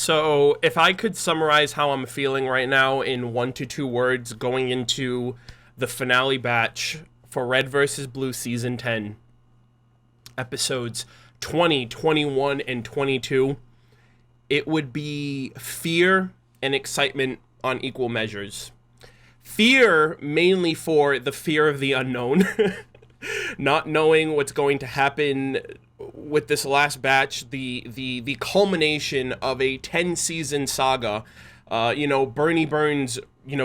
So, if I could summarize how I'm feeling right now in 1 to 2 words going into the finale batch for Red vs. Blue Season 10, episodes 20, 21, and 22, it would be fear and excitement on equal measures. Fear mainly for the fear of the unknown, not knowing what's going to happen with this last batch, the culmination of a 10-season saga. Bernie Burns,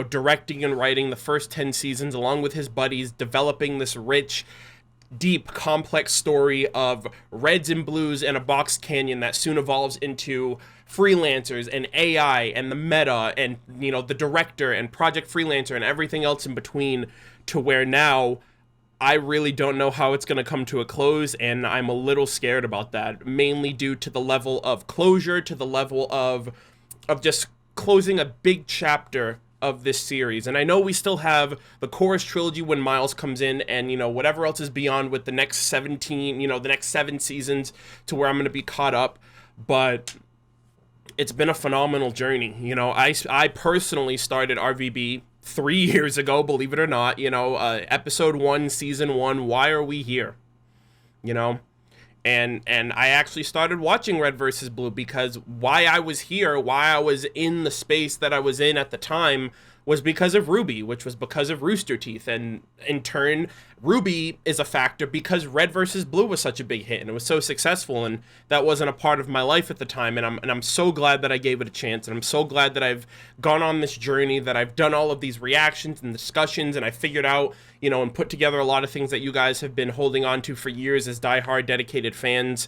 directing and writing the first 10 seasons along with his buddies, developing this rich, deep, complex story of reds and blues and a boxed canyon that soon evolves into freelancers and AI and the meta and, the director and Project Freelancer and everything else in between, to where now I really don't know how it's going to come to a close, and I'm a little scared about that, mainly due to the level of closure, to the level of just closing a big chapter of this series. And I know we still have the Chorus trilogy when Miles comes in, and whatever else is beyond with the next 17, the next 7 seasons to where I'm going to be caught up, but it's been a phenomenal journey. I personally started RWBY 3 years ago, believe it or not. Episode 1, season 1, why are we here? And I actually started watching Red versus Blue because why I was here, why I was in the space that I was in at the time, was because of RWBY, which was because of Rooster Teeth. And in turn, RWBY is a factor because Red versus Blue was such a big hit and it was so successful, and that wasn't a part of my life at the time. And I'm so glad that I gave it a chance, and I'm so glad that I've gone on this journey, that I've done all of these reactions and discussions, and I figured out, and put together a lot of things that you guys have been holding on to for years as diehard dedicated fans.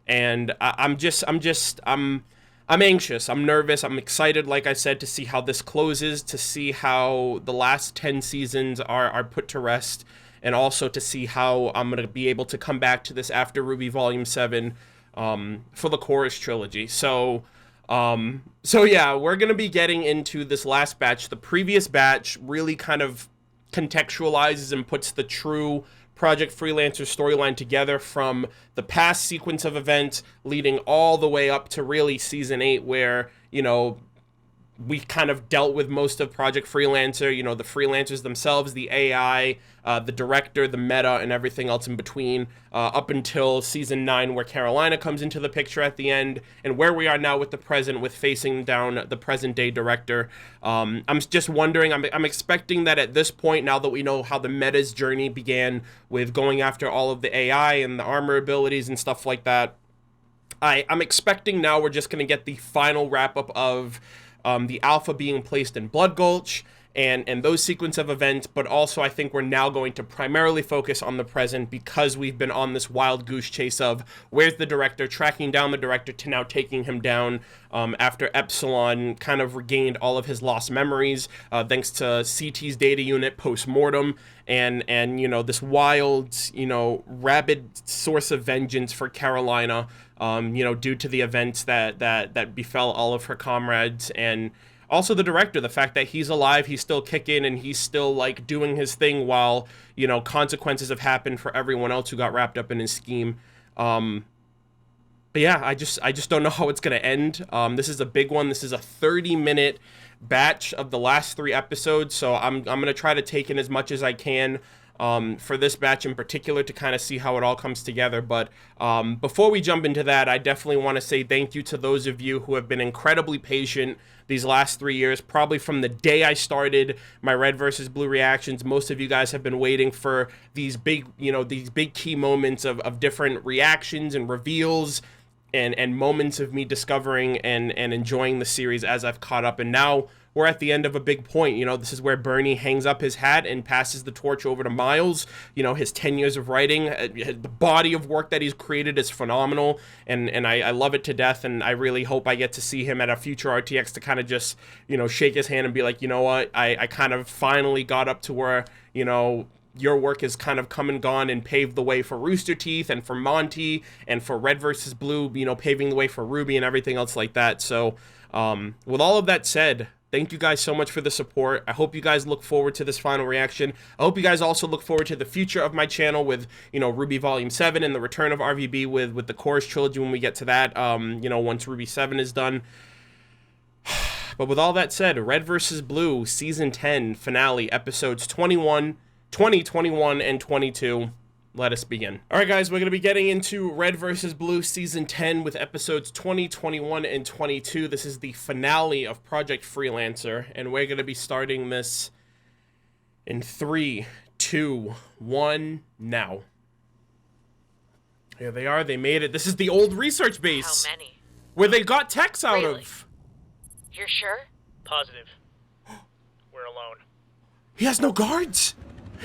And I'm anxious, I'm nervous, I'm excited, like I said, to see how this closes, to see how the last 10 seasons are put to rest, and also to see how I'm going to be able to come back to this after RWBY Volume 7 for the Chorus trilogy. So yeah, we're going to be getting into this last batch. The previous batch really kind of contextualizes and puts the true Project Freelancer storyline together from the past sequence of events leading all the way up to really season 8, where, we kind of dealt with most of Project Freelancer, the freelancers themselves, the AI, the director, the meta, and everything else in between, up until season 9, where Carolina comes into the picture at the end, and where we are now with the present, with facing down the present day director. I'm just wondering, I'm expecting that at this point, now that we know how the meta's journey began with going after all of the AI and the armor abilities and stuff like that, I'm expecting now we're just going to get the final wrap-up of the Alpha being placed in Blood Gulch and those sequence of events, but also I think we're now going to primarily focus on the present, because we've been on this wild goose chase of where's the director, tracking down the director, to now taking him down after Epsilon kind of regained all of his lost memories, thanks to CT's data unit post-mortem, and this wild, rabid source of vengeance for Carolina, due to the events that befell all of her comrades. And also the director, the fact that he's alive, he's still kicking, and he's still doing his thing while, consequences have happened for everyone else who got wrapped up in his scheme. But yeah, I just don't know how it's going to end. This is a big one. This is a 30-minute batch of the last 3 episodes, so I'm going to try to take in as much as I can for this batch in particular, to kind of see how it all comes together. But before we jump into that, I definitely want to say thank you to those of you who have been incredibly patient these last 3 years, probably from the day I started my Red versus Blue reactions. Most of you guys have been waiting for these big, these big key moments of different reactions and reveals and moments of me discovering and enjoying the series as I've caught up. And now we're at the end of a big point. This is where Bernie hangs up his hat and passes the torch over to Miles. His 10 years of writing, the body of work that he's created is phenomenal, and I love it to death, and I really hope I get to see him at a future RTX to kind of just, shake his hand and be like, what, I kind of finally got up to where, your work has kind of come and gone and paved the way for Rooster Teeth and for Monty and for Red versus Blue, paving the way for RWBY and everything else like that. So with all of that said, thank you guys so much for the support. I hope you guys look forward to this final reaction. I hope you guys also look forward to the future of my channel with, RWBY Volume 7 and the return of RWBY with the Chorus trilogy when we get to that, once RWBY 7 is done. But with all that said, Red vs. Blue Season 10 finale, episodes 20, 21, and 22. Let us begin. All right, guys, we're going to be getting into Red vs. Blue Season 10 with episodes 20, 21, and 22. This is the finale of Project Freelancer, and we're going to be starting this in 3, 2, 1, now. Here they are. They made it. This is the old research base. How many? Where they got techs out of. You're sure? Positive. We're alone. He has no guards.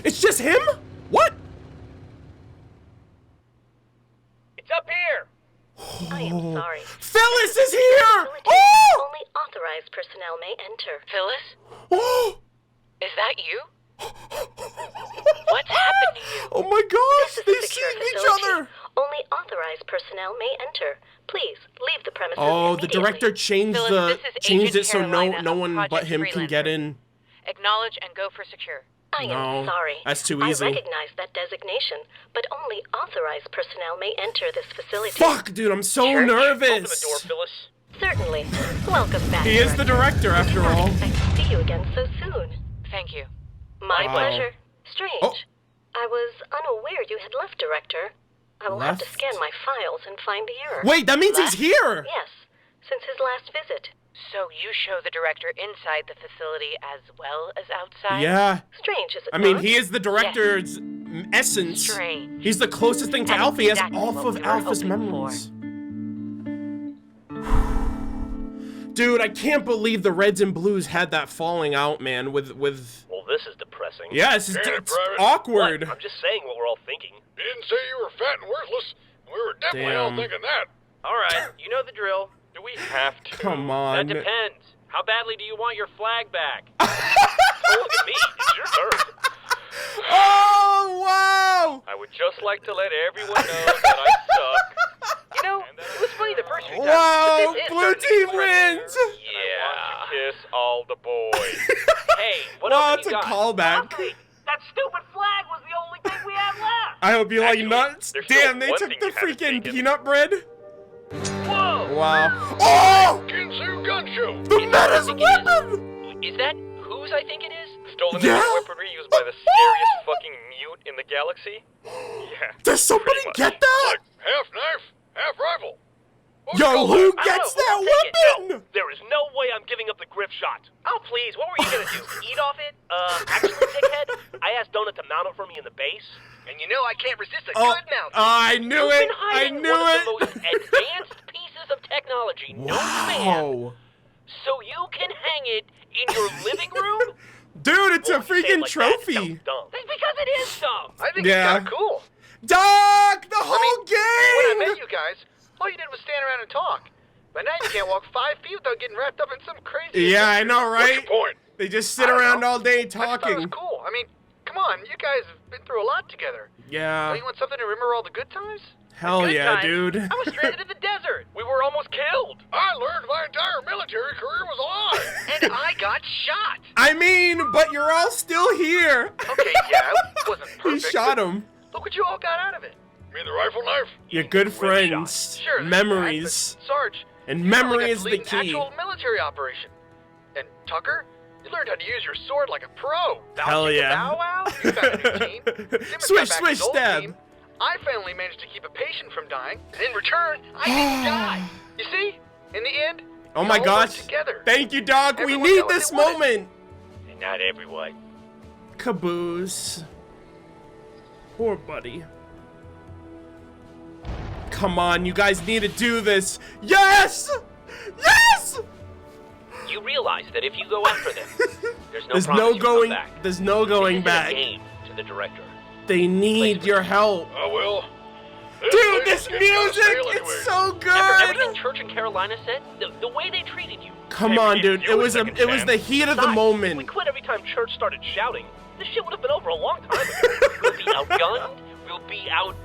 It's just him? What? It's up here! I am sorry. Phyllis is here! Facility Oh! Only authorized personnel may enter. Phyllis? Oh! Is that you? What's happened to you? Oh my gosh! This They is a see secure each facility. other! Only authorized personnel may enter. Please leave the premises Oh, the immediately. director changed Phyllis, this is changed Agent it so Carolina no of one but Project him can get Freelancer. in. Acknowledge and go for secure. I No, am sorry. that's too easy. I recognize that designation, but only authorized personnel may enter this facility. Fuck, dude, I'm so Church? Open the nervous. door, Phyllis. Certainly. Welcome back. He is the director after I all. didn't expect to see you again so soon. Thank you. My Wow. pleasure. Strange. Oh. I was unaware you had left, Director. I will have to Left? scan my files and find the error. Wait, that means Left? he's here. Yes, since his last visit. So you show the director inside the facility as well as outside? Yeah. Strange, is it I mean, not? he is the director's essence. Strange. He's the closest thing to That's Alpha. He has exactly all what of we were Alpha's hoping memories. Dude, I can't believe the Reds and Blues had that falling out, man, with... Well, this is depressing. Yeah, it's Private. awkward. What? I'm just saying what we're all thinking. You didn't say you were fat and worthless. We were definitely all Damn. thinking that. Alright, you know the drill. Do we have to? Come on. That depends. How badly do you want your flag back? Oh, look at me. It's your turn. Oh, wow! I would just like to let everyone know that I suck. You know, it was funny the first few times. Wow, but this is Blue starting to team get wins! Yeah. I want to kiss all the boys. Hey, what Wow, else it's have a you got? callback. Nothing. That stupid flag was the only thing we had left. I hope you like Actually, nuts. there's still Damn, they one took thing the you haven't freaking taken. peanut bread. Whoa! Wow. Oh! Kinsu gun show. The meta's weapon! Is that whose I think it is? Stolen Yeah? weaponry used by the scariest fucking mute in the galaxy? Yeah. Does somebody pretty much. get that? Like half knife, half rifle. What Yo, call who that? I don't gets know, that we'll take it. weapon? There is no way I'm giving up the grip shot. Oh, please, what were you gonna do? Eat off it? Actually, dickhead, I asked Donut to mount it for me in the base. And you know I can't resist a Oh, good mount. I knew You've it. been I hiding knew one it. of the most advanced pieces of technology known to man, Wow. so you can hang it in your living room? Dude, it's a Well, when you say it freaking like that, it trophy. sounds dumb. That's because it is dumb. I think Yeah. it's kinda cool. Doc, the whole When I met gang! you guys, all you did was stand around and talk. But now you can't walk 5 feet without getting wrapped up in some crazy... Yeah, I know, What's your right? point? They just sit I don't around know. all day I just thought it was talking. cool. I mean, come on, you guys have been through a lot together. Yeah. Don't you want something to remember all the good times? Hell Good yeah, times. dude. I was stranded in the desert. We were almost killed. I learned my entire military career was a lie. And I got shot! I mean, but you're all still here. Okay, yeah, it wasn't He perfect. shot but him. Look what you all got out of it. You mean the rifle knife? You're good Rim friends. Sure, that's Memories. right, but Sarge, And you finally memory got is to the lead an key. actual military operation. And Tucker, you learned how to use your sword like a pro. Hell Bouncing the yeah. Bow Wow, you found a new team. Zimmer's Swish, got back swish, his old stab. team. I finally managed to keep a patient from dying, and in return, I didn't die. You see? In the end, Oh we my all gosh. worked together. Thank you, Doc. We Everyone need got what this they wanted. moment. And not everyone. Caboose. Poor buddy. Come on, you guys need to do this. Yes! Yes! You realize that if you go after them, there's no There's promise no you'll come going. back. There's no going This isn't back. a game to the director. They need your help. Oh, well. Dude, this thing is getting music, stale anyway. it's so After good. everything Church and Carolina said, the way they treated you. Come Hey, we on, gave dude. you It a was second it was chance. the heat of the Besides, We moment. quit every time Church started shouting. This shit would have been over a long time ago. We'll be outgunned. We'll be out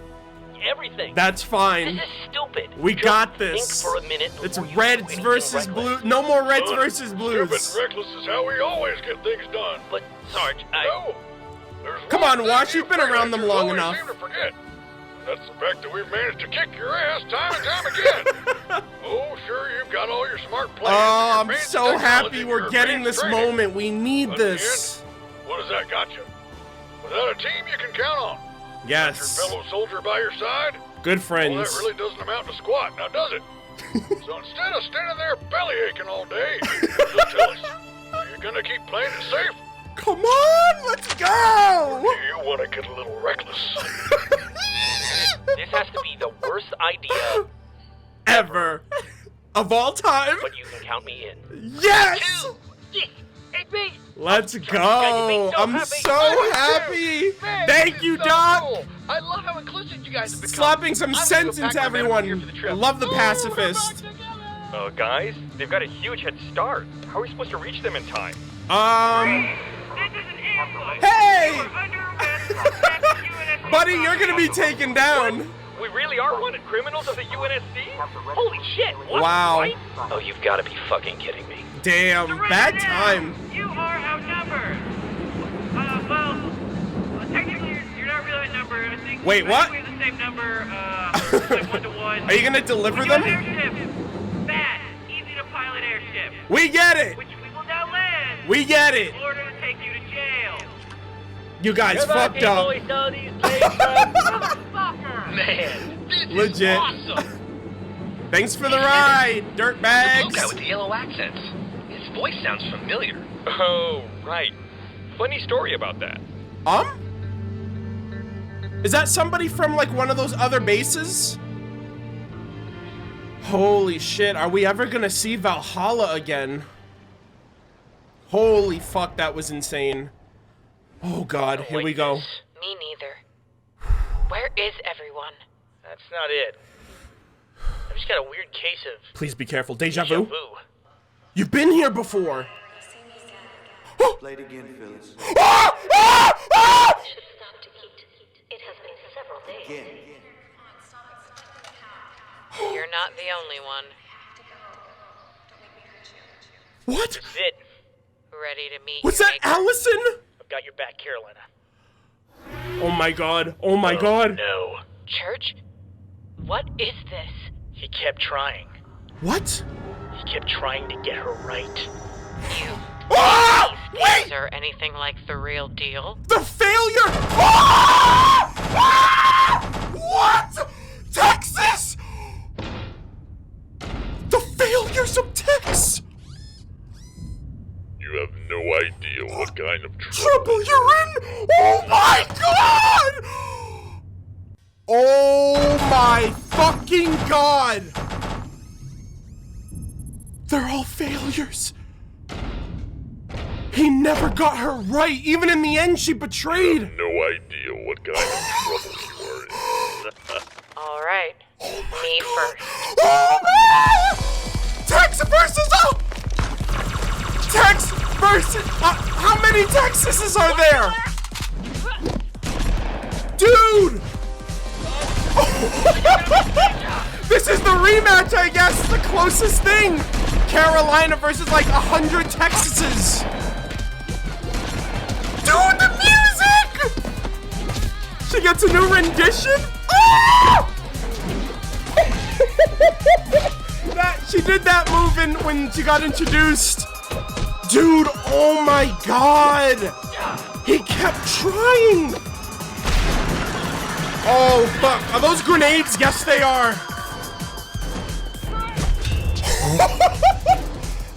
everything. That's fine. This is stupid. We Just got think this. for a minute It's before you Reds do anything versus reckless. Blue. No more Reds Son, versus Blues. Stupid reckless is how we always get things done. But Sarge, I No. There's Come one on, thing Wash, you you've been around them freelancers long always enough. seem to forget. That's the fact that we've managed to kick your ass time and time again. Oh, sure, you've got all your smart plans. Oh, and your I'm fancy so technology happy and we're your getting advanced this training. moment. We need But in the this. end, what has that got you? Without a team you can count on. Yes. Your fellow soldier by your side? Good Well, friends. that really doesn't amount to squat, now does it? So instead of standing there belly aching all day, just tell us, are you gonna keep playing it safe? Come on, let's go! Do you want to get a little reckless? This has to be the worst idea, Ever. Of all time. but you can count me in. Yes! Yes! It's me! Let's You guys go! make me so I'm happy. so happy! Man, Thank this you, is so Doc! cool. I love how inclusive you guys have become. Slapping some I'm gonna sense go pack into my medical gear everyone. for the trip. I love the Ooh, pacifist. we're back together. Guys, they've got a huge head start. How are we supposed to reach them in time? Hey! Buddy, you're gonna be taken down. We really are wanted criminals of the UNSC? Holy shit! What? Wow. Right? Oh, you've got to be fucking kidding me. Damn, bad time. You are outnumbered. Technically, you're not really outnumbered. I think Wait, what? We have the same number, like 1-to-1. Are you gonna deliver We have them? airship. Fast, easy to pilot airship, We get it! which we will now land We get it! in order to take you to jail. You guys fucked up. Man, this Legit. is awesome. Thanks for the ride, The blue guy with dirtbags. the yellow accents. His voice sounds familiar. Oh, right. Funny story about that. Is that somebody from like one of those other bases? Holy shit, are we ever gonna see Valhalla again? Holy fuck, that was insane. Oh god, here we go. Me neither. Where is everyone? That's not it. I've just got a weird case of Please be careful. Deja deja vu? vu. You've been here before. Play it again, Phyllis. Ah! Ah! Ah! Should stop to eat. It has been several days. Again. You're not the only one. What? That's it. Ready to meet Was your that maker. Allison? I've got your back, Carolina. Oh my god. Oh my god. No. Church? What is this? He kept trying. What? He kept trying to get her right. You. Ah! These Wait! games are anything like the real deal? The failure! Ah! Ah! What? Texas? The failures of Texas! You have no idea what kind of Trouble you're in! Oh my god! Oh my fucking god! They're all failures. He never got her right. Even in the end, she betrayed. No idea what kind of trouble you are in. All right. Me first. Oh man! Tex versus Tex versus how many Texases are there? Dude! This is the rematch, I guess. The closest thing. Carolina versus like 100 Texases. Dude, the music! She gets a new rendition? Ah! She did that move when she got introduced. Dude, oh my god! He kept trying! Oh fuck, are those grenades? Yes they are.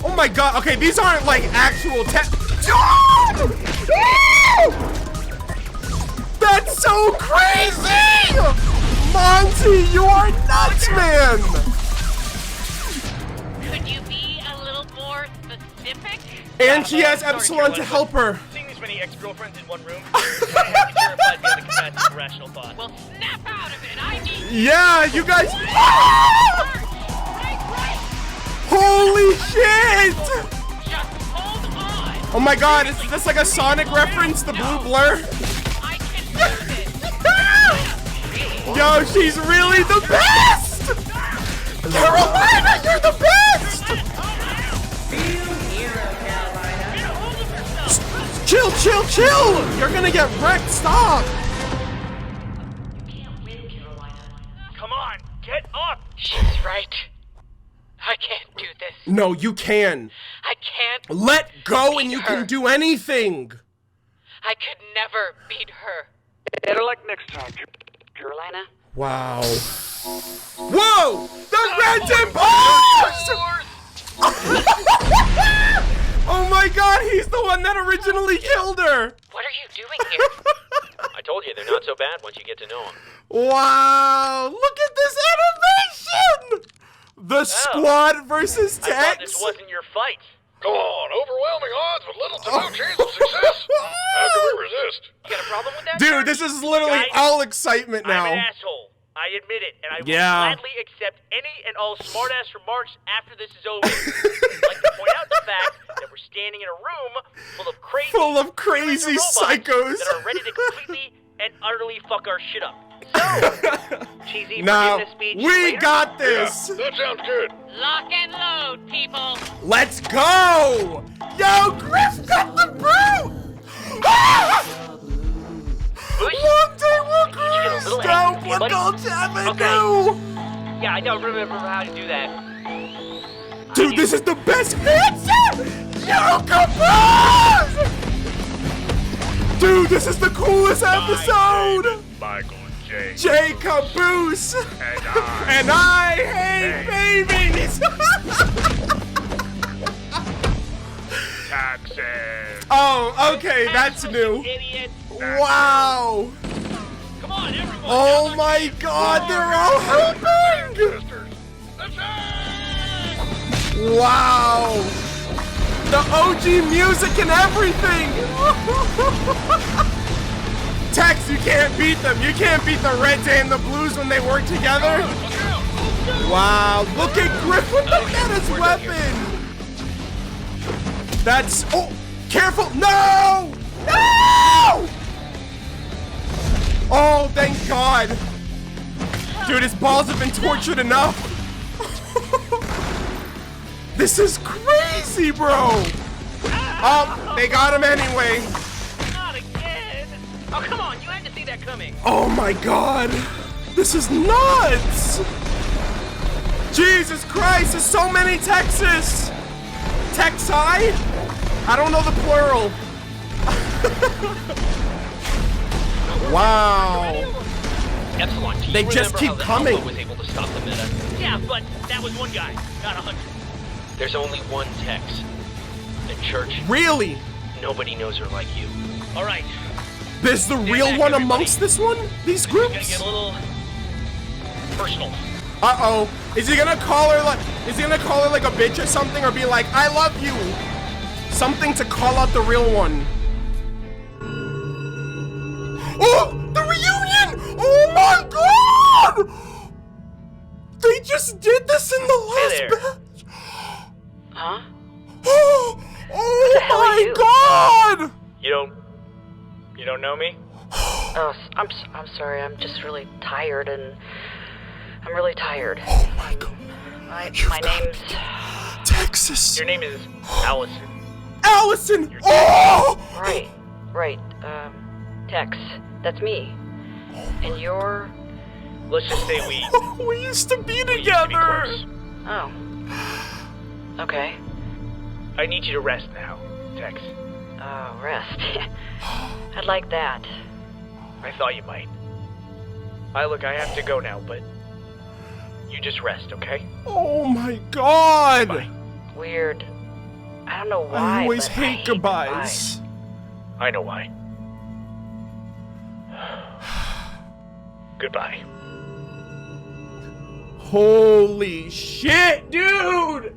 Oh my god, okay, these aren't like actual Dude! That's so crazy! Monty, you are nuts, man! Could you be a little more specific? And she has Epsilon to help her. Seeing this many ex-girlfriends in one room, I have to terrified beyond the capacity for rational thought. Well, snap out of it. I need Yeah, you guys. Holy shit! just hold on. Oh my god, is this like a Sonic reference? The blue blur? I can do this. Yo, she's really the best! Carolina, you're the best! Chill, chill, chill! You're gonna get wrecked, stop! You can't win, Carolina. No, you can. I can't. Let go and beat you her. can do anything. I could never beat her. Better luck next time, Carolina? Wow. Whoa! The Reds and Blues! Oh my god, he's the one that originally killed her! What are you doing here? I told you, they're not so bad once you get to know them. Wow! Look at this animation! The squad versus I thought this Tex? wasn't your fight. Come on, overwhelming odds with little to no chance of success. How can we resist? You got a problem with that? Dude, George? this is literally Guys, all excitement I'm an now. asshole. I admit it, and I will Yeah. gladly accept any and all smart-ass remarks after this is over. I'd like to point out the fact that we're standing in a room full of crazy robots psychos. that are ready to completely and utterly fuck our shit up. So, cheesy Now, forgiveness speech we later? got this. Yeah, that sounds good. Lock and load, people. Let's go! Yo, Griff got the brute! Ah! One day we'll Did you get a cruise little down angry, buddy? Woodgulch Avenue! Okay. Yeah, I don't remember how to do that. Dude, this is the best answer! Yo, Caboose! Dude, this is the coolest episode! Michael J. J. Caboose! And I hate babies! Taxes. Oh, okay, that's new. Idiot. Wow! Come on, everyone. Oh my god, they're all helping! Sisters. Wow! The OG music and everything! Tex, you can't beat them. You can't beat the Reds and the Blues when they work together. Wow, look at Griffin. Look at his weapon. That's, oh, careful. No! No! Oh, thank God. Dude, his balls have been tortured enough. This is crazy, bro. Oh, they got him anyway. Not again. Oh, come on. You had to see that coming. Oh my God. This is nuts. Jesus Christ, there's so many Texas. Texi? I don't know the plural. Wow. Epsilon, do you They just remember keep how the coming. Alpha was able to stop the meta? Yeah, but that was one guy, not 100. There's only one Tex. And Church, Really? nobody knows her like you. All right, There's the real back, one everybody. amongst this one? These it's gonna groups? get a little personal. Uh-oh. Is he gonna call her like a bitch or something, or be like, I love you? Something to call out the real one. Oh, the reunion! Oh my God! They just did this in the last there. batch. Huh? Oh hell are my you? God! You don't know me? Oh, I'm sorry. I'm just really tired, and I'm really tired. Oh my God. My name's Texas. Your name is Allison. Allison! Oh! right. Tex. That's me. And you're. Let's just say we We used to be used to be together. close. Oh. Okay. I need you to rest now, Tex. Oh, rest. I'd like that. I thought you might. I have to go now, but you just rest, okay? Oh my God! Bye. Weird. I don't know why. I always but hate goodbyes. I know why. Goodbye. Holy shit, dude!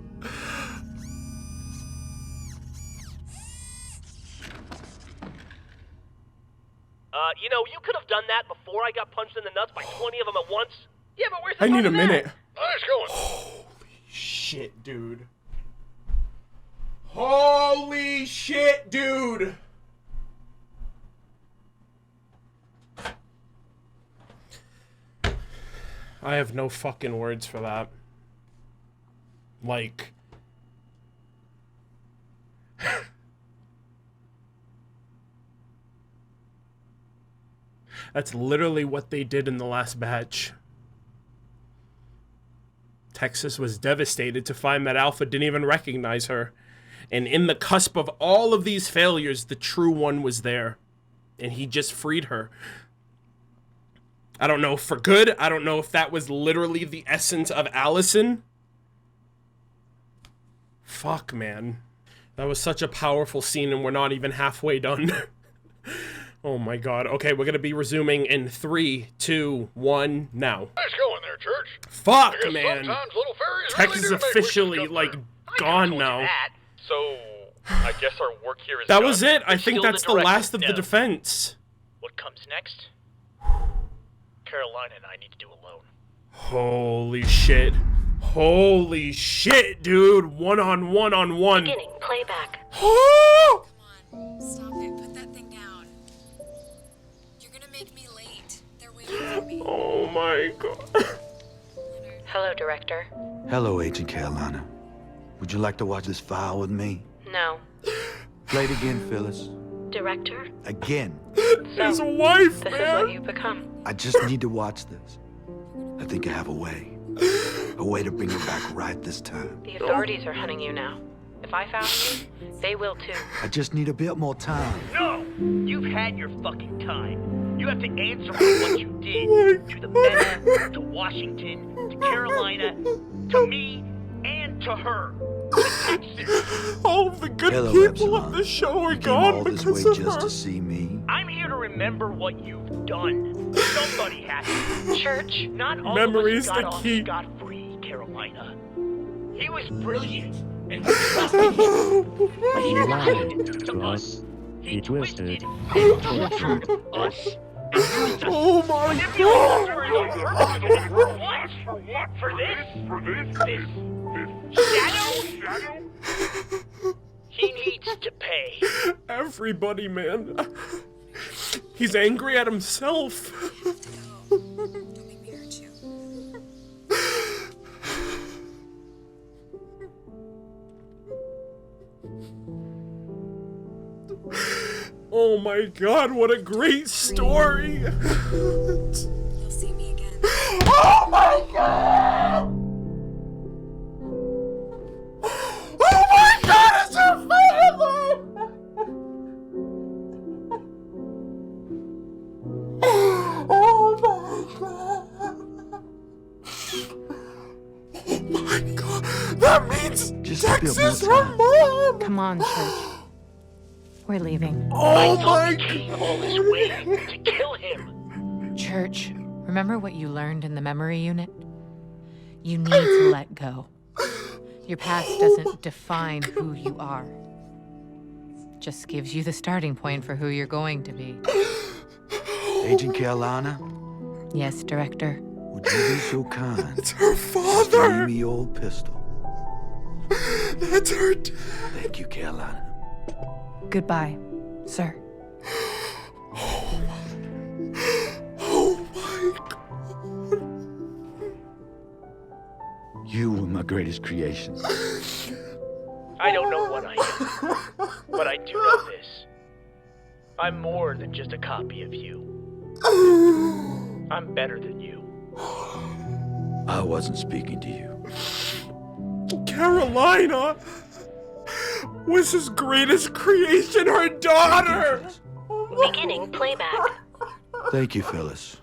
You could have done that before I got punched in the nuts by 20 of them at once. Yeah, but where's the I fun need a in that? minute. Nice going. Holy shit, dude. Holy shit, dude! I have no fucking words for that. Like... That's literally what they did in the last batch. Texas was devastated to find that Alpha didn't even recognize her. And in the cusp of all of these failures, the true one was there. And he just freed her. I don't know for good. I don't know if that was literally the essence of Allison. Fuck, man. That was such a powerful scene, and we're not even halfway done. Oh my god. Okay, we're gonna be resuming in 3, 2, 1, now. Nice going there, Church. Fuck, I guess man. sometimes little fairies Texas really do make officially, wishes come like, true. gone now. So, I guess our work here is That done. was it. I think Still that's the director. last of the No. defense. What comes next? Carolina and I need to do alone. Holy shit. Holy shit, dude. One on one. Beginning playback. Oh! Come on, stop it. Put that thing down. You're gonna make me late. They're waiting for me. Oh my god. Leonard. Hello, Director. Hello, Agent Carolina. Would you like to watch this file with me? No. Play it again, Phyllis. Director? Again. His wife, This is man. what you've become. I just need to watch this. I think I have a way. A way to bring it back right this time. The authorities are hunting you now. If I found you, they will too. I just need a bit more time. No! You've had your fucking time. You have to answer for what you did. To the Meta, to Washington, to Carolina, to me, and to her. To Texas. All of the good Hello, people Epsilon. of the show are You came gone all this because way of just her. to see me. I'm here to remember what you've done. Somebody has to. Church, Not all Memory's of us the got off key. scot-free, Carolina. He was brilliant, and he trusted you. But he lied to us. He twisted and tortured us. And used us. Oh my Manipulated god. us for what? For what? For this? For this? This shadow? He needs to pay. Everybody, man. He's angry at himself. Don't make me hurt you. Oh my god, what a great story. You'll see me again. Oh my god! Oh my god, it's her family! Oh my god! Oh my god! That means Just a bit Texas, more her time. mom! Come on, Church. We're leaving. Oh my I came all this way to kill him. Church, remember what you learned in the memory unit? You need to let go. Your past doesn't define who you are. Just gives you the starting point for who you're going to be. Agent Carolina, Yes, Director. would you be so kind? It's her Give father! me your pistol. That's her dad! Thank you, Carolina. Goodbye, sir. Oh my god! You were my greatest creation. I don't know what I am, but I do know this. I'm more than just a copy of you. I'm better than you. I wasn't speaking to you. Carolina was his greatest creation, her daughter! Beginning playback. Thank you, Phyllis.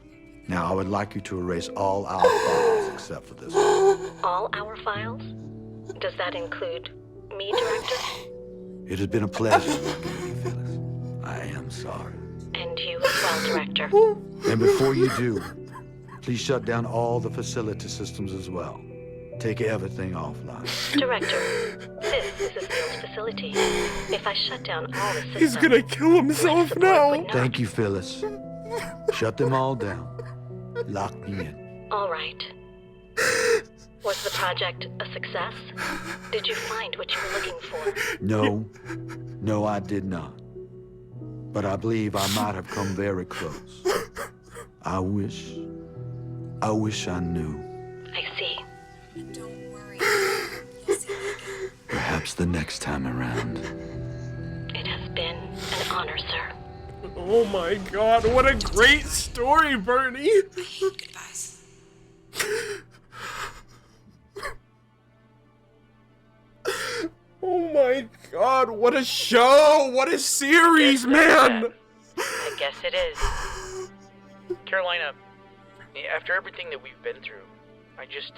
Now I would like you to erase all our files except for this one. All our files? Does that include me, Director? It has been a pleasure working with you, Phyllis. I am sorry. And you as well, Director. And before you do, please shut down all the facility systems as well. Take everything offline. Director, this is a sealed facility. If I shut down all the systems, He's gonna kill himself support now! would not. Thank you, Phyllis. Shut them all down. Lock me in. All right. Was the project a success? Did you find what you were looking for? No, I did not. But I believe I might have come very close. I wish I knew. I see. And don't worry. You'll see me again. Perhaps the next time around. It has been an honor, sir. Oh my god, what a great story, Bernie! I hate goodbyes. my god, what a show! What a series, man! I guess it is. Carolina, after everything that we've been through, I just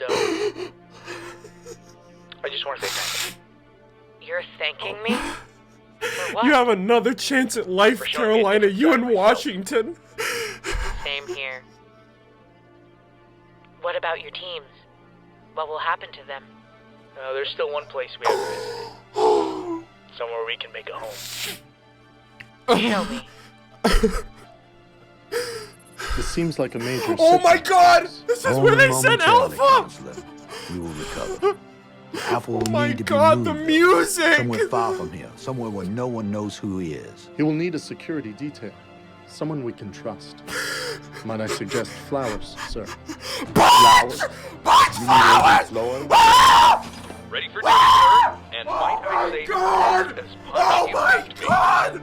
want to say thank you. You're thanking me? For what? You have another chance at life, For showing me a Carolina. different You side in of myself. Washington. Same here. What about your teams? What will happen to them? There's still one place we haven't visited. Somewhere we can make a home. Show me. This seems like a major Oh my setback. god! This is where Only they sent momentarily, Alpha! Counselor. We will recover. Alpha will Oh my need to god, be the moved. music! Somewhere far from here. Somewhere where no one knows who he is. He will need a security detail. Someone we can trust. Might I suggest flowers, sir? Flowers! Flowers! Ready for duty, sir? And might I say, God! as Oh my punchy god!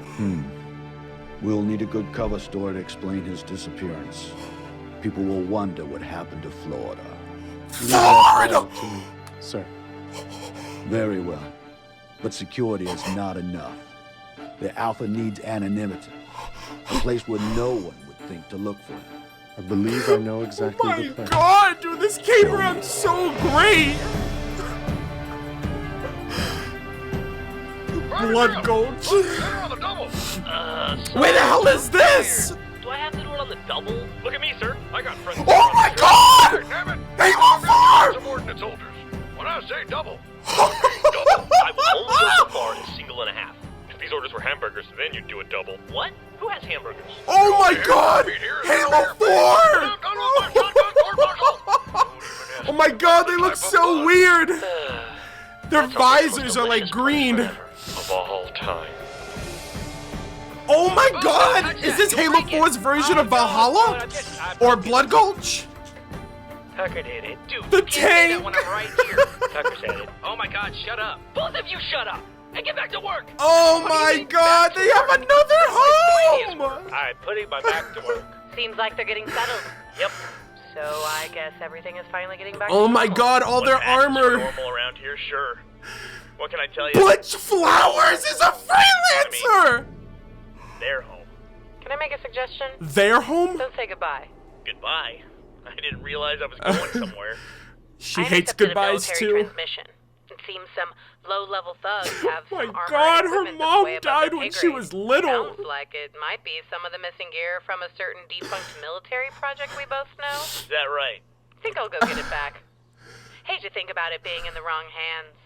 We'll need a good cover story to explain his disappearance. People will wonder what happened to Florida. Florida! To me, sir. Very well. But security is not enough. The Alpha needs anonymity. A place where no one would think to look for him. I believe I know exactly My the plan. god, dude, this came around so great! Blood Gulch. Center on the double. Where the hell is this? Do I have to do it on the double? Look at me, sir. I got friends. Oh my god! Damn it. Halo 4! Subordinate soldiers. When I say double, I will only go so far in single and a half. if these orders were hamburgers, then you'd do a double. What? Who has hamburgers? Oh my god! Halo 4! Oh my god, they look so weird! Their visors are like green. Of all time. Oh my god! Is this Halo 4's version of Valhalla? Or Blood Gulch? Tucker did it. Dude, The you can't say that tank! when I'm right here. Tucker said it. Oh my god, shut up. Both of you shut up! And get back to work! Oh my god, they have another home! Alright, putting my back to work. Seems like they're getting settled. Yep. So I guess everything is finally getting back Oh to my normal. god, all their What's actually armor! normal around here, sure. What can I tell you? Butch Flowers is a freelancer! Their home. Can I make a suggestion? Their home? Don't say goodbye. Goodbye. I didn't realize I was going somewhere. She I hates accepted goodbyes a military too. transmission. It seems some low-level thugs have My some armor god, and her equipment mom that's way above died their when pay she grade. was little. Sounds like it might be some of the missing gear from a certain defunct military project we both know. Is that right? Think I'll go get it back. Hate to think about it being in the wrong hands.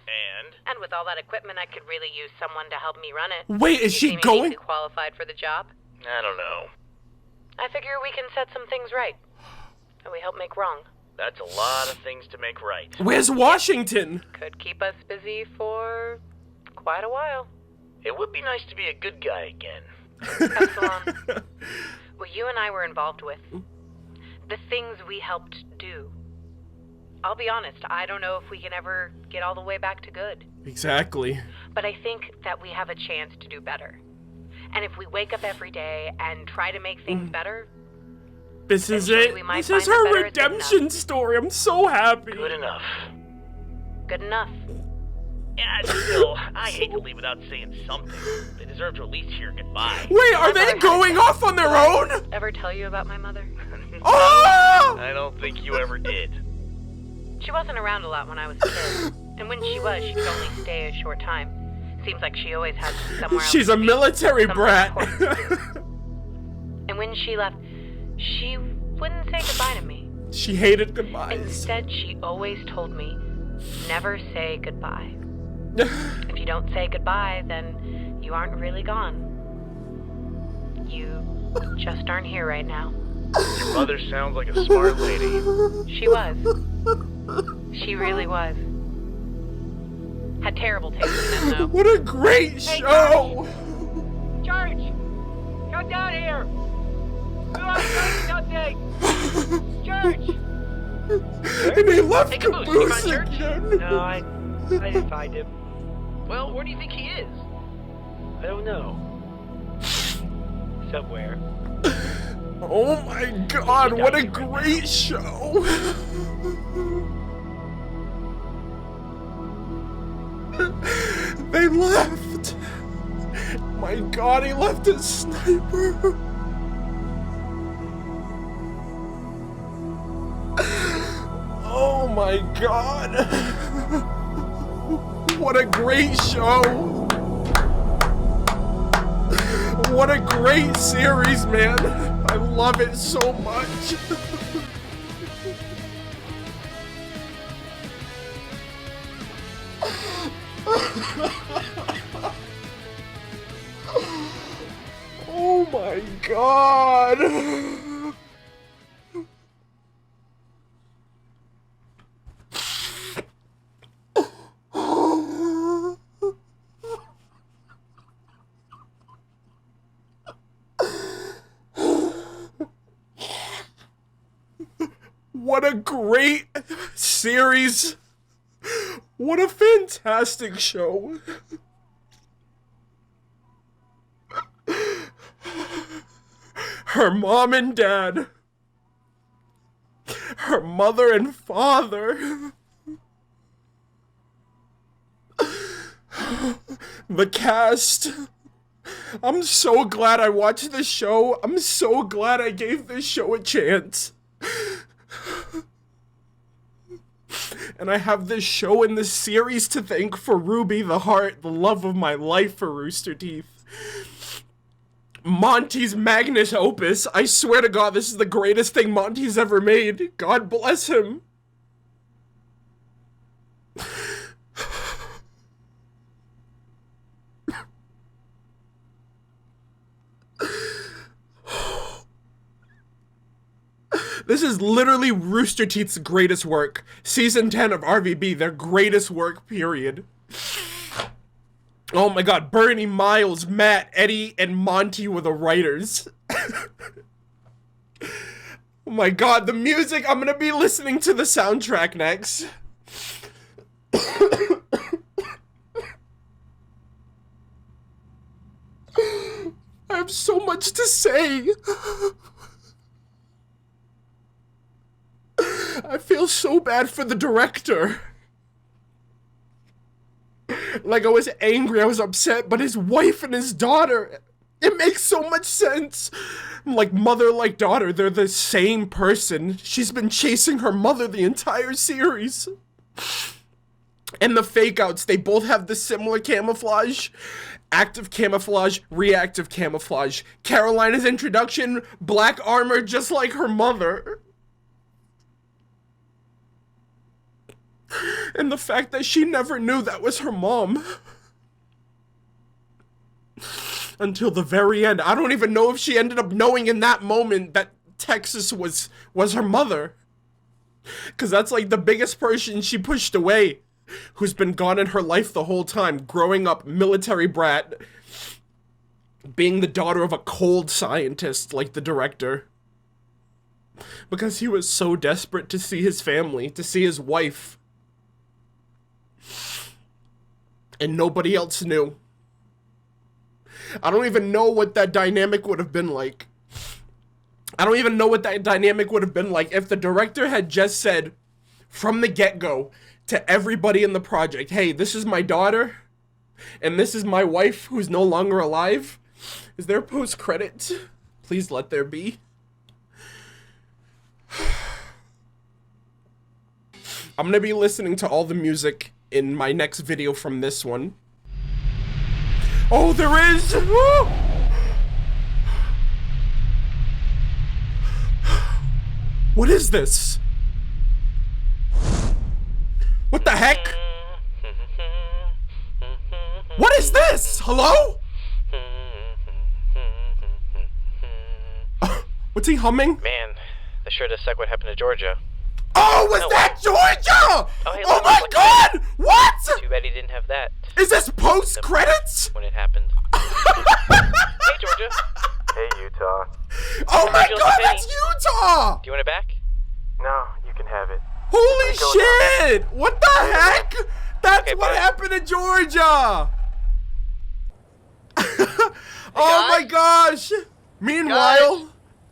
And with all that equipment, I could really use someone to help me run it. Wait, is You she seem going? uniquely qualified for the job. I don't know. I figure we can set some things right. And we help make wrong. That's a lot of things to make right. Where's Washington? Could keep us busy for quite a while. It would be nice to be a good guy again. Epsilon, what you and I were involved with, the things we helped do. I'll be honest, I don't know if we can ever get all the way back to good. Exactly. But I think that we have a chance to do better. And if we wake up every day and try to make things better, This is Eventually it. we might This is find that her better is good redemption enough. story. I'm so happy. Good enough. good enough. Yeah, still, I hate to leave without saying something. They deserve to at least hear goodbye. Wait, are they going off on their own? Ever tell you about my mother? Oh! I don't think you ever did. She wasn't around a lot when I was a kid. And when she was, she could only stay a short time. Seems like she always had somewhere else She's to a be, military something brat. important to do. And when she left, she wouldn't say goodbye to me. She hated goodbyes. Instead, she always told me, never say goodbye. If you don't say goodbye, then you aren't really gone. You just aren't here right now. Your mother sounds like a smart lady. She was. She really was. Had terrible taste in them, though. What a great show! George! Come down here! We want to tell you something! George! And they left Hey, Caboose, did you find Caboose Church? again. No, I didn't find him. Well, where do you think he is? I don't know. Somewhere. Oh my god, what a great show! They left! My God, he left his sniper! Oh my God! What a great show! What a great series, man! I love it so much! Oh my God! What a great series! What a fantastic show! Her mom and dad, her mother and father, the cast. I'm so glad I watched this show. I'm so glad I gave this show a chance. And I have this show and this series to thank for RWBY, the heart, the love of my life for Rooster Teeth. Monty's magnus opus. I swear to God, this is the greatest thing Monty's ever made. God bless him. This is literally Rooster Teeth's greatest work. Season 10 of RWBY, their greatest work, period. Oh my God, Bernie, Miles, Matt, Eddie, and Monty were the writers. Oh my God, the music, I'm gonna be listening to the soundtrack next. I have so much to say. I feel so bad for the director. Like, I was angry, I was upset, but his wife and his daughter, it makes so much sense. Like mother, like daughter, they're the same person. She's been chasing her mother the entire series. And the fake outs, they both have the similar camouflage. Active camouflage, reactive camouflage. Carolina's introduction, black armor just like her mother. And the fact that she never knew that was her mom. Until the very end. I don't even know if she ended up knowing in that moment that Texas was her mother. Because that's like the biggest person she pushed away. Who's been gone in her life the whole time. Growing up military brat. Being the daughter of a cold scientist like the director. Because he was so desperate to see his family. To see his wife. And nobody else knew. I don't even know what that dynamic would have been like. I don't even know what that dynamic would have been like if the director had just said from the get-go to everybody in the project, hey, this is my daughter, and this is my wife who's no longer alive. Is there post-credits? Please let there be. I'm gonna be listening to all the music in my next video from this one. Oh, there is! Woo! What is this? What the heck? What is this? Hello? What's he humming? Man, that sure does suck what happened to Georgia. Oh, was that Georgia? Oh my God! What? Too bad he didn't have that. Is this post-credits? When it happened. Hey, Georgia. Hey, Utah. Oh my God, that's Utah! Do you want it back? No, you can have it. Holy shit! What the heck? That's Okay, what bye. happened to Georgia! Oh my gosh! Meanwhile,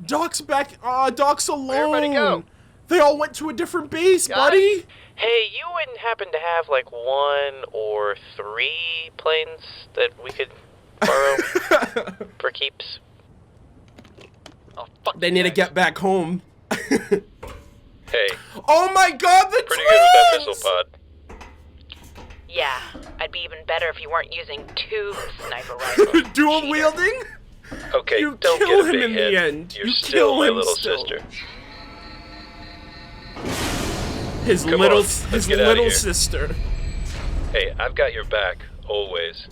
Doc's back. Doc's alone. Where'd everybody go? They all went to a different base, buddy. Hey, you wouldn't happen to have like 1 or 3 planes that we could borrow for keeps? Oh, fuck They need to get back home. Hey. Oh my god, the Pretty twins! good with that missile pod. Yeah, I'd be even better if you weren't using 2 sniper rifles. Dual wielding? Okay, You don't kill get a him big in head. the end. You're You still kill my him little still. sister. His Come little on, let's his get outta little here. sister. Hey, I've got your back, always.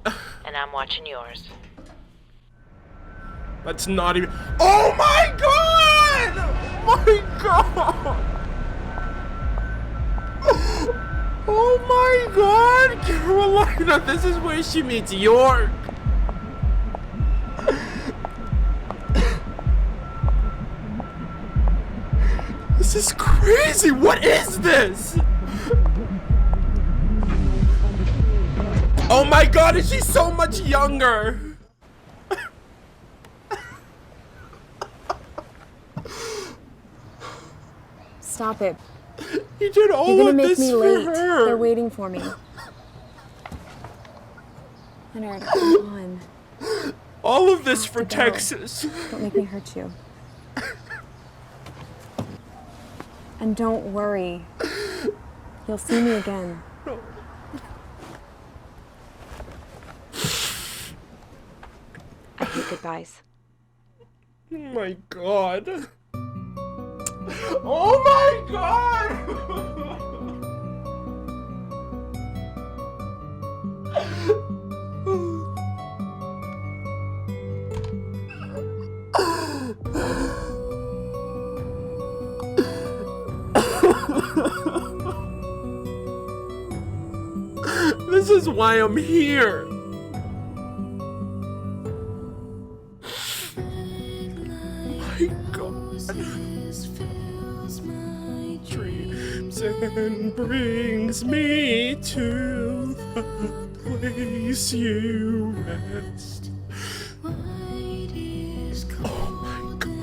And I'm watching yours. That's not even. Oh my god! My god! Oh my god, Carolina, this is where she meets York. This is crazy. What is this? Oh my god, is she so much younger? Stop it. You did all You're gonna of make this me for late. her. They're waiting for me. Leonard, come on. All of this I for have to go. Texas. Don't make me hurt you. And don't worry. You'll see me again. I hate goodbyes. Oh my god. Oh my god! This is why I'm here. My god. Dreams and brings me to the place you rest. Oh my god.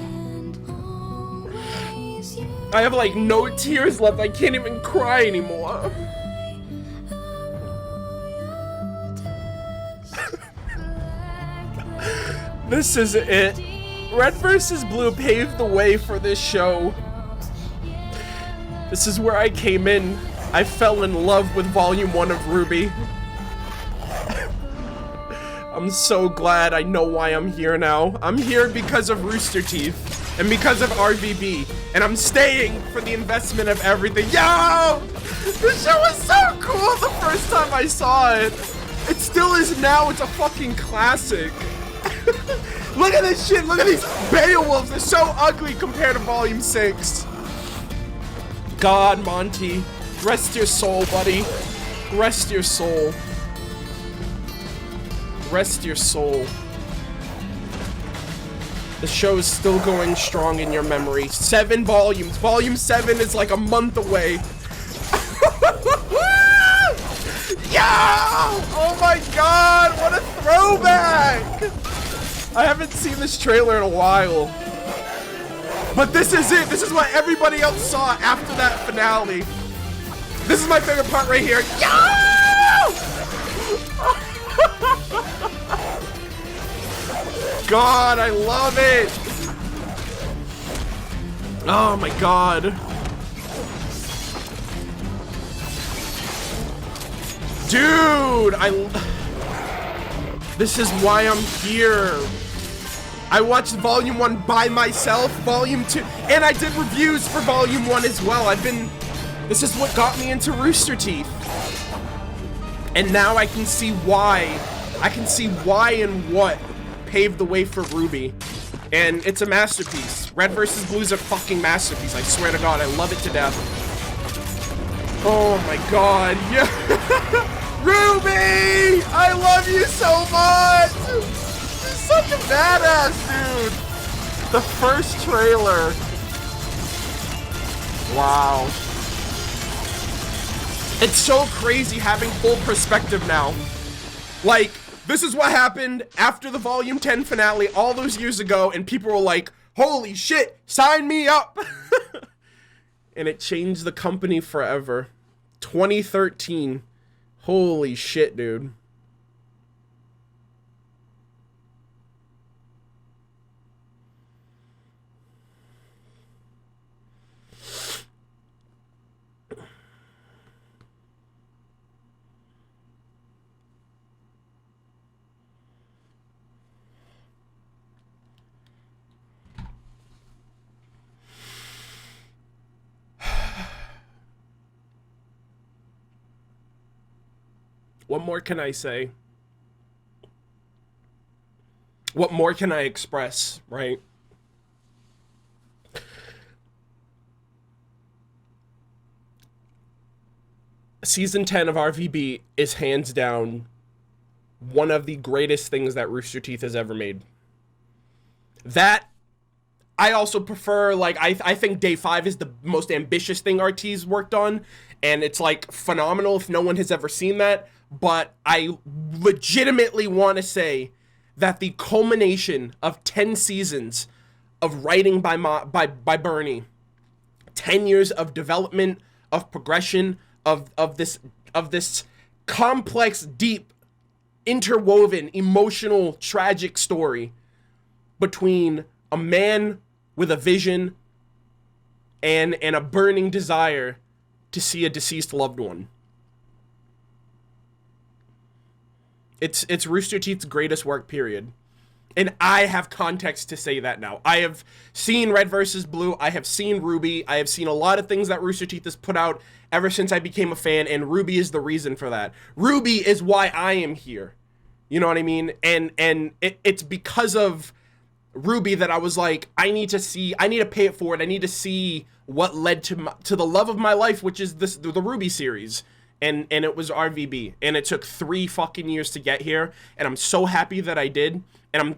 I have like no tears left. I can't even cry anymore. This is it. Red vs. Blue paved the way for this show. This is where I came in. I fell in love with Volume 1 of RWBY. I'm so glad I know why I'm here now. I'm here because of Rooster Teeth and because of RWBY. And I'm staying for the investment of everything. Yo! This show was so cool the first time I saw it. It still is now. It's a fucking classic. Look at this shit. Look at these Beowulfs. They're so ugly compared to Volume 6. God, Monty. Rest your soul, buddy. Rest your soul. Rest your soul. The show is still going strong in your memory. 7 volumes. Volume 7 is like a month away. Yo! Oh my god, what a throwback! I haven't seen this trailer in a while. But this is it. This is what everybody else saw after that finale. This is my favorite part right here. Yo! God, I love it. Oh my god. Dude, this is why I'm here. I watched Volume 1 by myself, Volume 2, and I did reviews for Volume 1 as well. This is what got me into Rooster Teeth. And now I can see why. I can see why and what paved the way for RWBY. And it's a masterpiece. Red vs. Blue is a fucking masterpiece, I swear to god, I love it to death. Oh my god, yeah. RWBY! I love you so much! You're such a badass, dude! The first trailer. Wow. It's so crazy having full perspective now. Like, this is what happened after the Volume 10 finale all those years ago, and people were like, holy shit, sign me up! And it changed the company forever. 2013. Holy shit, dude. What more can I say? What more can I express, right? Season 10 of RWBY is hands down one of the greatest things that Rooster Teeth has ever made. That, I also prefer, like, I think Day 5 is the most ambitious thing RT's worked on, and it's, like, phenomenal if no one has ever seen that. But I legitimately want to say that the culmination of 10 seasons of writing by Bernie, 10 years of development, of progression, of this complex, deep, interwoven, emotional, tragic story between a man with a vision and a burning desire to see a deceased loved one. It's Rooster Teeth's greatest work, period. And I have context to say that now. I have seen Red vs. Blue. I have seen RWBY. I have seen a lot of things that Rooster Teeth has put out ever since I became a fan, and RWBY is the reason for that. RWBY is why I am here. You know what I mean? And it's because of RWBY that I was like, I need to pay it forward. I need to see what led to the love of my life, which is the RWBY series. And it was RWBY, and it took 3 fucking years to get here, and I'm so happy that I did, and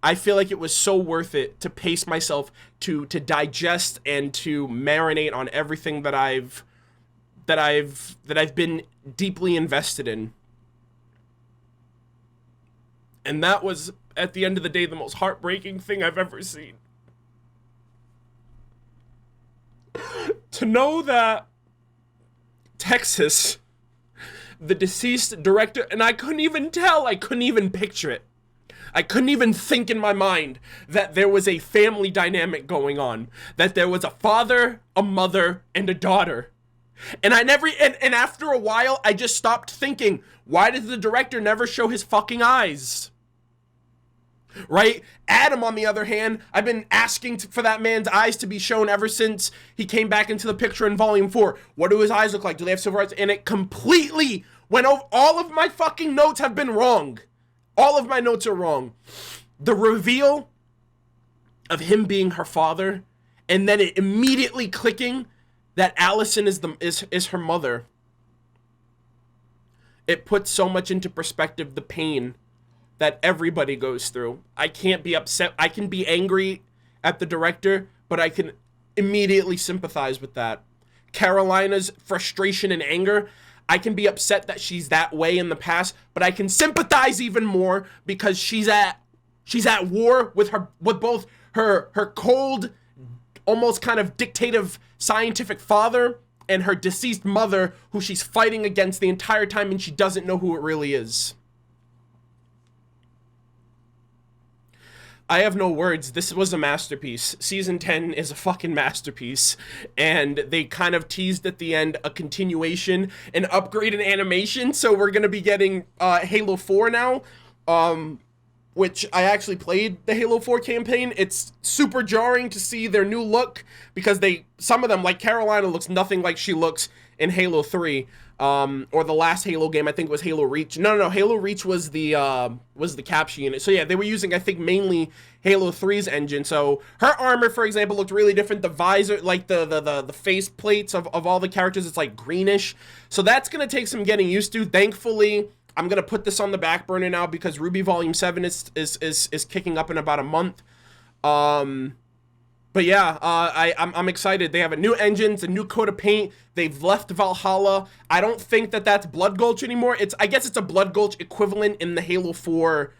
I feel like it was so worth it to pace myself to digest and to marinate on everything that I've been deeply invested in. And that was, at the end of the day, the most heartbreaking thing I've ever seen. To know that Texas, the deceased director, and I couldn't even picture it. I couldn't even think in my mind that there was a family dynamic going on, that there was a father, a mother, and a daughter. And after a while, I just stopped thinking, why did the director never show his fucking eyes? Right? Adam, on the other hand, I've been asking for that man's eyes to be shown ever since he came back into the picture in Volume 4. What do his eyes look like? Do they have silver eyes? And it completely went over. All of my fucking notes have been wrong. All of my notes are wrong. The reveal of him being her father, and then it immediately clicking that Allison is her mother. It puts so much into perspective, the pain that everybody goes through. I can't be upset. I can be angry at the director, but I can immediately sympathize with that. Carolina's frustration and anger, I can be upset that she's that way in the past, but I can sympathize even more because she's at war with both her cold, almost kind of dictative scientific father and her deceased mother, who she's fighting against the entire time, and she doesn't know who it really is. I have no words. This was a masterpiece. Season 10 is a fucking masterpiece. And they kind of teased at the end a continuation, an upgrade in animation. So we're going to be getting Halo 4 now, which I actually played the Halo 4 campaign. It's super jarring to see their new look because some of them, like Carolina, looks nothing like she looks in Halo 3. Or the last Halo game, I think, was Halo Reach. No, Halo Reach was the capture unit. So yeah, they were using, I think, mainly Halo 3's engine. So her armor, for example, looked really different. The visor, like the face plates of all the characters, it's like greenish. So that's gonna take some getting used to. Thankfully, I'm gonna put this on the back burner now because RWBY Volume 7 is kicking up in about a month. But yeah, I'm excited. They have a new engine, it's a new coat of paint. They've left Valhalla. I don't think that's Blood Gulch anymore. I guess it's a Blood Gulch equivalent in the Halo 4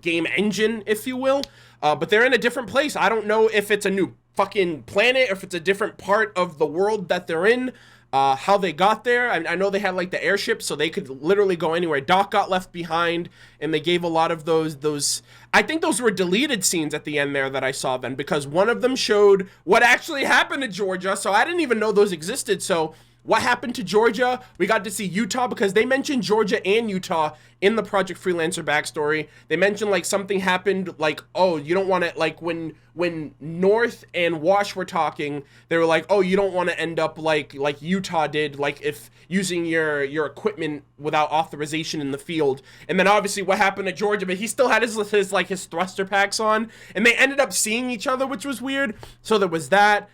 game engine, if you will. But they're in a different place. I don't know if it's a new fucking planet, or if it's a different part of the world that they're in. How they got there. I know they had like the airship, so they could literally go anywhere. Doc got left behind, and they gave a lot of those. I think those were deleted scenes at the end there that I saw then, because one of them showed what actually happened to Georgia, so I didn't even know those existed. So what happened to Georgia? We got to see Utah, because they mentioned Georgia and Utah in the Project Freelancer backstory. They mentioned like something happened, like, oh, you don't want to, like when North and Wash were talking, they were like, oh, you don't want to end up like Utah did, like if using your equipment without authorization in the field. And then obviously what happened to Georgia, but he still had his thruster packs on, and they ended up seeing each other, which was weird. So there was that.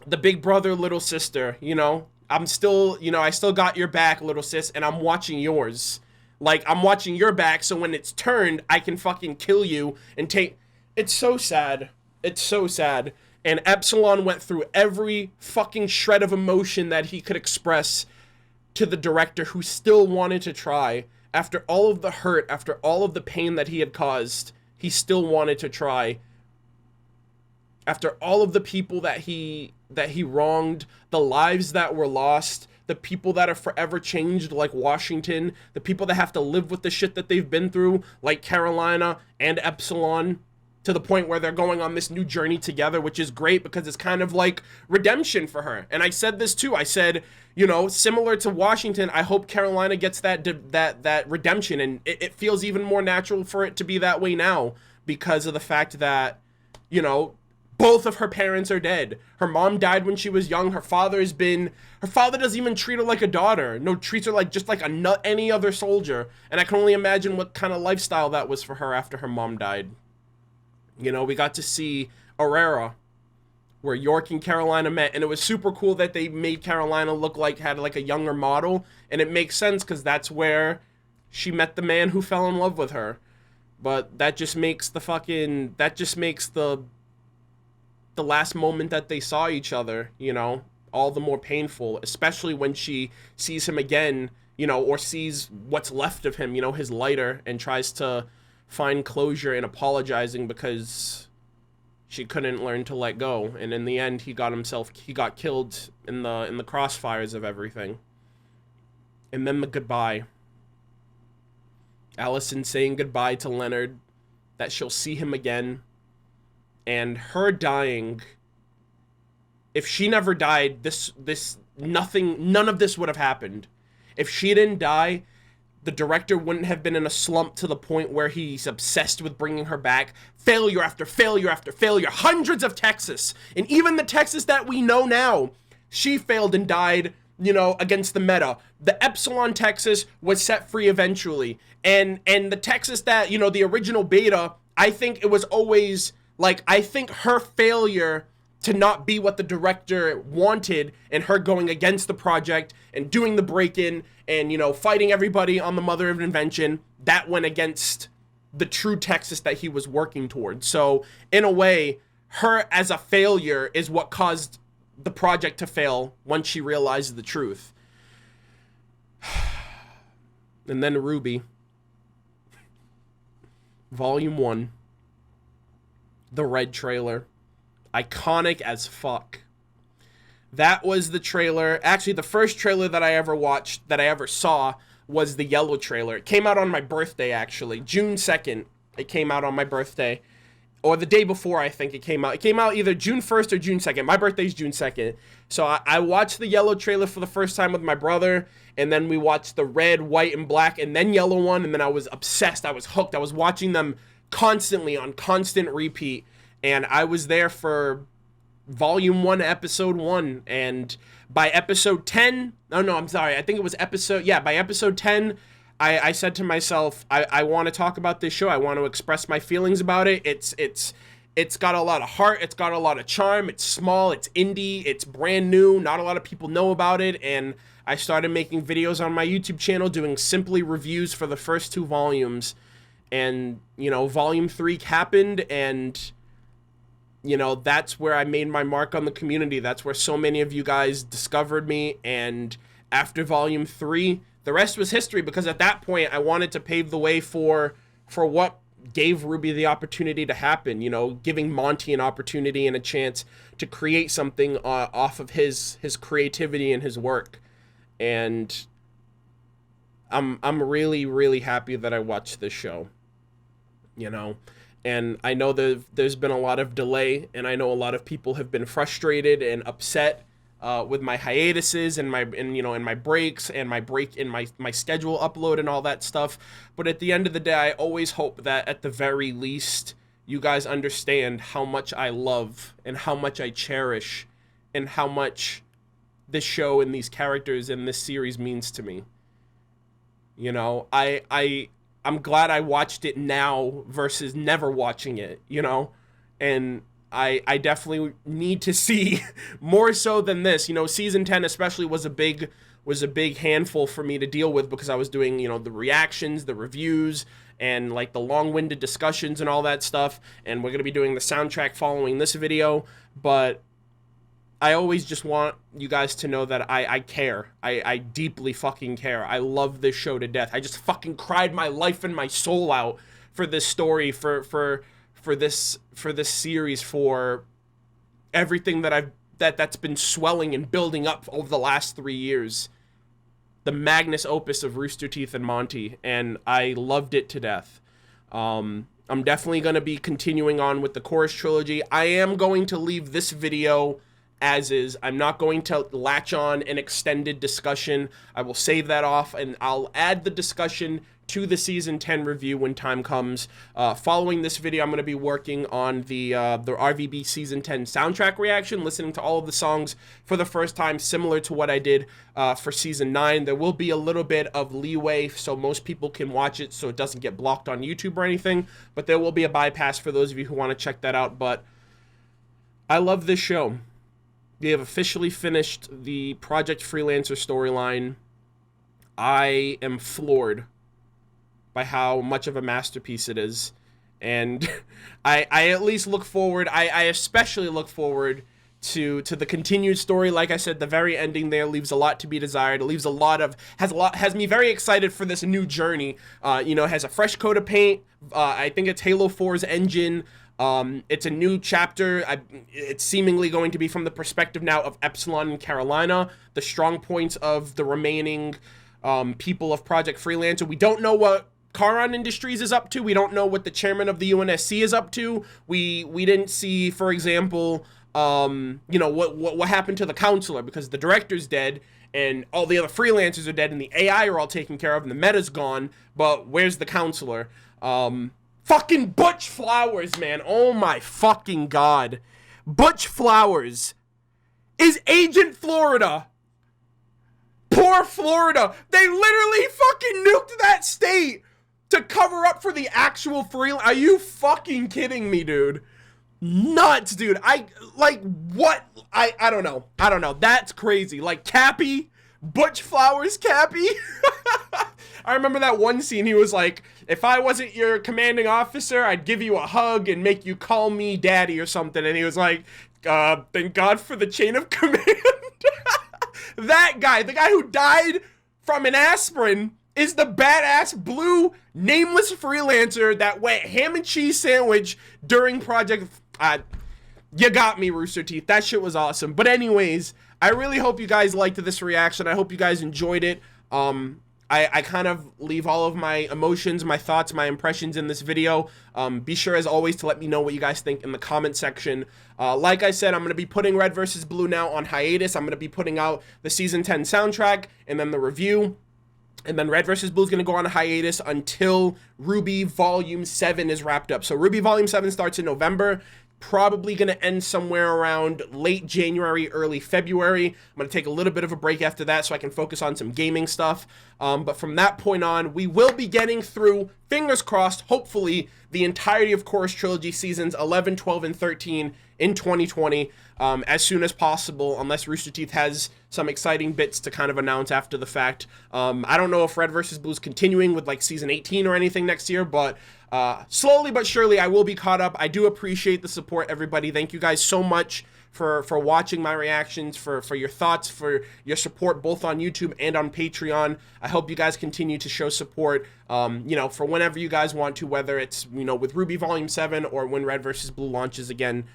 The big brother, little sister, you know, I'm still, you know, I still got your back, little sis, and I'm watching yours. Like, I'm watching your back, so when it's turned, I can fucking kill you and take... It's so sad. It's so sad. And Epsilon went through every fucking shred of emotion that he could express to the director, who still wanted to try. After all of the hurt, after all of the pain that he had caused, he still wanted to try. After all of the people that he wronged, the lives that were lost, the people that are forever changed like Washington, the people that have to live with the shit that they've been through like Carolina and Epsilon, to the point where they're going on this new journey together, which is great because it's kind of like redemption for her. And I said this too. I said, you know, similar to Washington, I hope Carolina gets that redemption, and it feels even more natural for it to be that way now, because of the fact that, you know, both of her parents are dead. Her mom died when she was young. Her father doesn't even treat her like a daughter. No, treats her like just like any other soldier. And I can only imagine what kind of lifestyle that was for her after her mom died. You know, we got to see Aurora, where York and Carolina met, and it was super cool that they made Carolina look like, had like a younger model, and it makes sense because that's where she met the man who fell in love with her. But that just makes the last moment that they saw each other, you know, all the more painful, especially when she sees him again, you know, or sees what's left of him, you know, his lighter, and tries to find closure in apologizing because she couldn't learn to let go. And in the end, he got killed in the crossfires of everything. And then the goodbye. Allison saying goodbye to Leonard, that she'll see him again. And her dying, if she never died, none of this would have happened. If she didn't die, the director wouldn't have been in a slump to the point where he's obsessed with bringing her back. Failure after failure after failure. Hundreds of Texas. And even the Texas that we know now, she failed and died, you know, against the meta. The Epsilon Texas was set free eventually. And the Texas that, you know, the original beta, I think it was always... like, I think her failure to not be what the director wanted, and her going against the project and doing the break-in and, you know, fighting everybody on the Mother of Invention, that went against the true Texas that he was working towards. So, in a way, her as a failure is what caused the project to fail once she realized the truth. And then RWBY. Volume 1. The red trailer. Iconic as fuck. That was the trailer. Actually, the first trailer that I ever watched, that I ever saw, was the yellow trailer. It came out on my birthday, actually. June 2nd. It came out on my birthday. Or the day before, I think it came out. It came out either June 1st or June 2nd. My birthday's June 2nd. So I watched the yellow trailer for the first time with my brother. And then we watched the red, white, and black, and then yellow one. And then I was obsessed. I was hooked. I was watching them constantly on constant repeat, and I was there for volume 1, episode 1, and by episode 10, by episode 10, I said to myself, I want to talk about this show. I want to express my feelings about it. It's got a lot of heart. It's got a lot of charm. It's small. It's indie. It's brand new. Not a lot of people know about it, and I started making videos on my YouTube channel doing simply reviews for the first 2 volumes. And, you know, volume 3 happened, and, you know, that's where I made my mark on the community. That's where so many of you guys discovered me. And after volume 3, the rest was history, because at that point I wanted to pave the way for what gave RWBY the opportunity to happen, you know, giving Monty an opportunity and a chance to create something off of his creativity and his work. And I'm really, really happy that I watched this show, you know. And I know there's been a lot of delay, and I know a lot of people have been frustrated and upset with my hiatuses and my breaks and my break in my schedule upload and all that stuff. But at the end of the day, I always hope that at the very least you guys understand how much I love and how much I cherish and how much this show and these characters in this series means to me. You know, I'm glad I watched it now versus never watching it, you know, and I definitely need to see more so than this. You know, season 10 especially was a big handful for me to deal with because I was doing, you know, the reactions, the reviews, and like the long-winded discussions and all that stuff. And we're going to be doing the soundtrack following this video. But I always just want you guys to know that I care. I deeply fucking care. I love this show to death. I just fucking cried my life and my soul out for this story, for this series, for everything that's been swelling and building up over the last 3 years. The magnus opus of Rooster Teeth and Monty, and I loved it to death. I'm definitely going to be continuing on with the Chorus trilogy. I am going to leave this video as is. I'm not going to latch on an extended discussion. I will save that off, and I'll add the discussion to the season 10 review when time comes. Following this video, I'm going to be working on the RWBY season 10 soundtrack reaction, listening to all of the songs for the first time, similar to what I did for season 9. There will be a little bit of leeway so most people can watch it so it doesn't get blocked on YouTube or anything, but there will be a bypass for those of you who want to check that out. But I love this show. We have officially finished the Project Freelancer storyline. I am floored by how much of a masterpiece it is. And I at least look forward, I especially look forward to the continued story. Like I said, the very ending there leaves a lot to be desired. It leaves has me very excited for this new journey. You know, it has a fresh coat of paint. I think it's Halo 4's engine. It's a new chapter. It's seemingly going to be from the perspective now of Epsilon and Carolina, the strong points of the remaining people of Project Freelancer. We don't know what Charon Industries is up to. We don't know what the chairman of the UNSC is up to. We didn't see, for example, you know, what happened to the counselor, because the director's dead and all the other freelancers are dead and the AI are all taken care of and the meta's gone. But where's the counselor? Fucking Butch Flowers, man. Oh my fucking god. Butch Flowers is Agent Florida. Poor Florida. They literally fucking nuked that state to cover up for the actual Are you fucking kidding me, dude? Nuts, dude. What? I don't know. I don't know. That's crazy. Like, Cappy? Butch Flowers Cappy? I remember that one scene, he was like, if I wasn't your commanding officer, I'd give you a hug and make you call me daddy or something. And he was like, thank God for the chain of command. That guy, the guy who died from an aspirin, is the badass blue nameless freelancer that went ham and cheese sandwich during Project... you got me, Rooster Teeth. That shit was awesome. But anyways, I really hope you guys liked this reaction. I hope you guys enjoyed it. I kind of leave all of my emotions, my thoughts, my impressions in this video. Be sure, as always, to let me know what you guys think in the comment section. Like I said, I'm going to be putting Red vs. Blue now on hiatus. I'm going to be putting out the Season 10 soundtrack and then the review. And then Red vs. Blue is going to go on hiatus until RWBY Volume 7 is wrapped up. So RWBY Volume 7 starts in November. Probably going to end somewhere around late January, early February. I'm going to take a little bit of a break after that so I can focus on some gaming stuff. But from that point on, we will be getting through, fingers crossed, hopefully, the entirety of Chorus Trilogy Seasons 11, 12, and 13 in 2020 as soon as possible, unless Rooster Teeth has some exciting bits to kind of announce after the fact. I don't know if Red vs. Blue is continuing with like Season 18 or anything next year, but slowly but surely I will be caught up. I do appreciate the support, everybody. Thank you guys so much for watching my reactions, for your thoughts, for your support both on YouTube and on Patreon. I hope you guys continue to show support, you know, for whenever you guys want to, whether it's, you know, with RWBY Volume 7 or when Red vs. Blue launches again.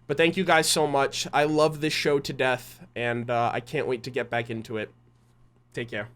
But thank you guys so much. I love this show to death, and I can't wait to get back into it. Take care.